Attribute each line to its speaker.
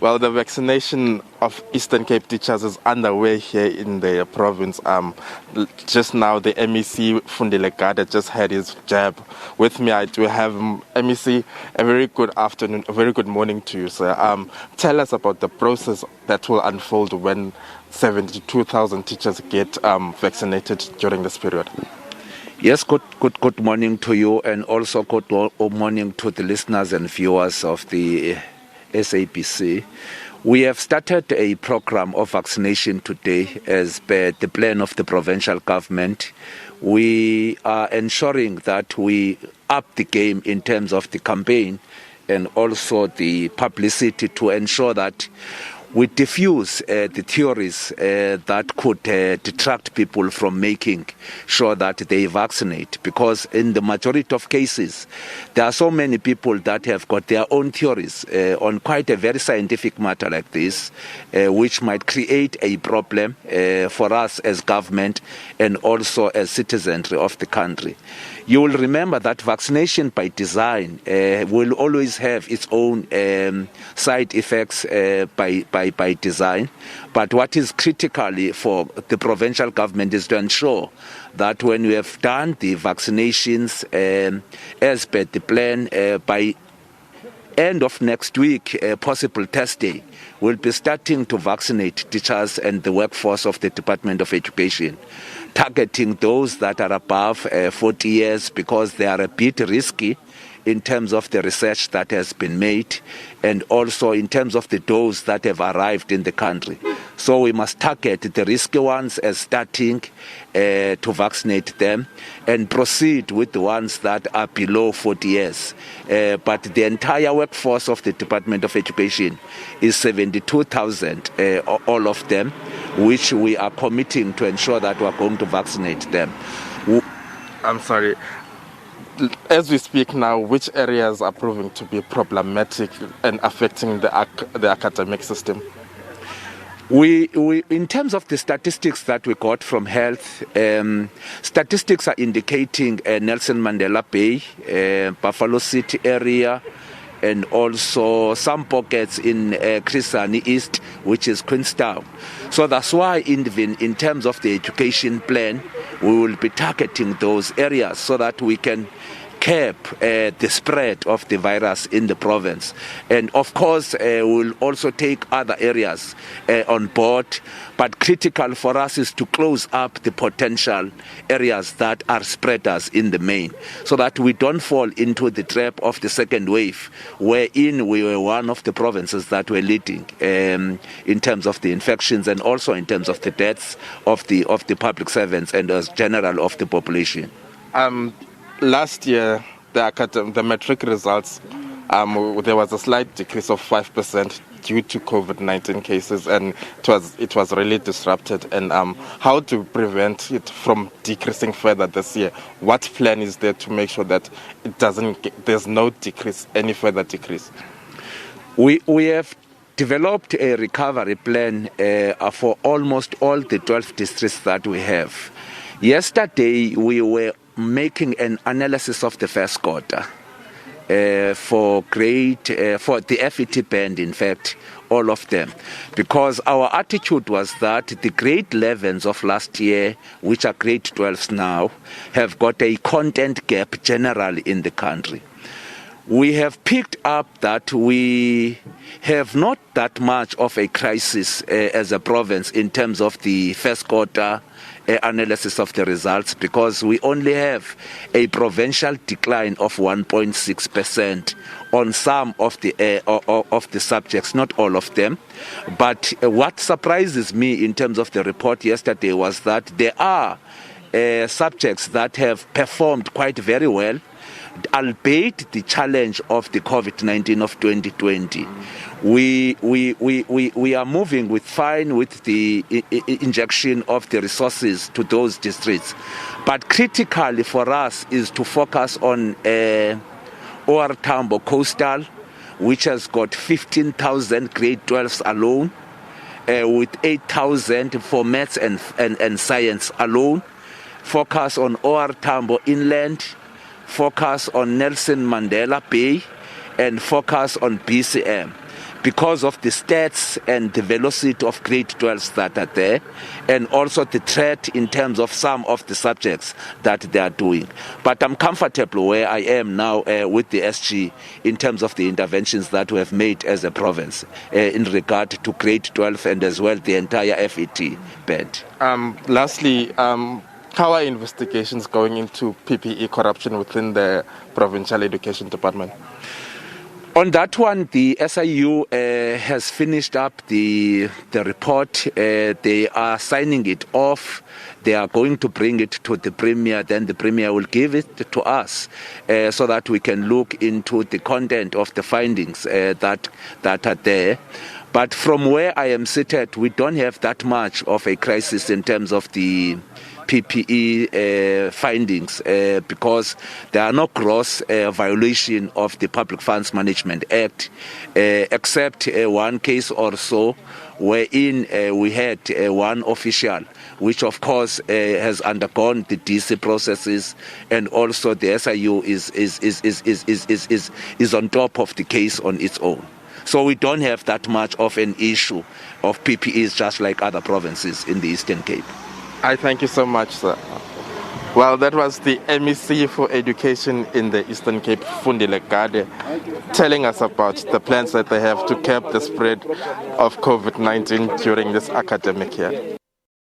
Speaker 1: Well, the vaccination of Eastern Cape teachers is underway here in the province. Just now, the MEC Fundile Gade just had his jab. With me, I do have MEC. A very good afternoon, a very good morning to you, sir. Tell us about the process that will unfold when 72,000 teachers get vaccinated during this period.
Speaker 2: Yes, good morning to you, and also good morning to the listeners and viewers of the SABC. We have started a program of vaccination today as per the plan of the provincial government. We are ensuring that we up the game in terms of the campaign and also the publicity to ensure that we diffuse the theories that could detract people from making sure that they vaccinate. Because in the majority of cases, there are so many people that have got their own theories on quite a very scientific matter like this, which might create a problem for us as government and also as citizens of the country. You will remember that vaccination by design will always have its own side effects by design. But what is critically for the provincial government is to ensure that when we have done the vaccinations as per the plan, by end of next week, possible Thursday, we'll be starting to vaccinate teachers and the workforce of the Department of Education, targeting those that are above 40 years because they are a bit risky in terms of the research that has been made and also in terms of the dose that have arrived in the country. So we must target the risky ones as starting to vaccinate them and proceed with the ones that are below 40 years. But the entire workforce of the Department of Education is 72,000, all of them, which we are committing to ensure that we are going to vaccinate them.
Speaker 1: I'm sorry. As we speak now, which areas are proving to be problematic and affecting the academic system?
Speaker 2: We in terms of the statistics that we got from health, statistics are indicating Nelson Mandela Bay, Buffalo City area, and also some pockets in Chris Hani East, which is Queenstown. So that's why even in terms of the education plan, we will be targeting those areas so that we can curb the spread of the virus in the province. And of course, we'll also take other areas on board, but critical for us is to close up the potential areas that are spreaders in the main, so that we don't fall into the trap of the second wave, wherein we were one of the provinces that were leading in terms of the infections and also in terms of the deaths of the public servants and as general of the population.
Speaker 1: Last year, the matric results, there was a slight decrease of 5% due to COVID-19 cases, and it was really disrupted. And how to prevent it from decreasing further this year? What plan is there to make sure that there's no decrease, any further decrease?
Speaker 2: We have developed a recovery plan for almost all the 12 districts that we have. Yesterday, we were making an analysis of the first quarter for the FET band, in fact, all of them, because our attitude was that the grade 11s of last year, which are grade 12s now, have got a content gap generally in the country. We have picked up that we have not that much of a crisis as a province in terms of the first quarter analysis of the results, because we only have a provincial decline of 1.6% on some of the subjects, not all of them. But what surprises me in terms of the report yesterday was that there are subjects that have performed quite very well, albeit the challenge of the COVID-19 of 2020. We are moving fine with the injection of the resources to those districts. But critically for us is to focus on OR Tambo Coastal, which has got 15,000 grade 12s alone, with 8,000 for maths and science alone. Focus on OR Tambo Inland, focus on Nelson Mandela Bay, and focus on BCM because of the stats and the velocity of grade 12s that are there, and also the threat in terms of some of the subjects that they are doing. But I'm comfortable where I am now with the SG in terms of the interventions that we have made as a province in regard to grade 12 and as well the entire FET band.
Speaker 1: Lastly, how are investigations going into PPE corruption within the Provincial Education Department?
Speaker 2: On that one, the SIU has finished up the report. They are signing it off. They are going to bring it to the Premier. Then the Premier will give it to us so that we can look into the content of the findings that are there. But from where I am seated, we don't have that much of a crisis in terms of the PPE findings because there are no gross violation of the Public Funds Management Act except one case or so wherein we had one official which of course has undergone the DC processes, and also the SIU is on top of the case on its own. So we don't have that much of an issue of PPEs just like other provinces in the Eastern Cape.
Speaker 1: I thank you so much, sir. Well, that was the MEC for Education in the Eastern Cape, Fundile Gade, telling us about the plans that they have to curb the spread of COVID-19 during this academic year.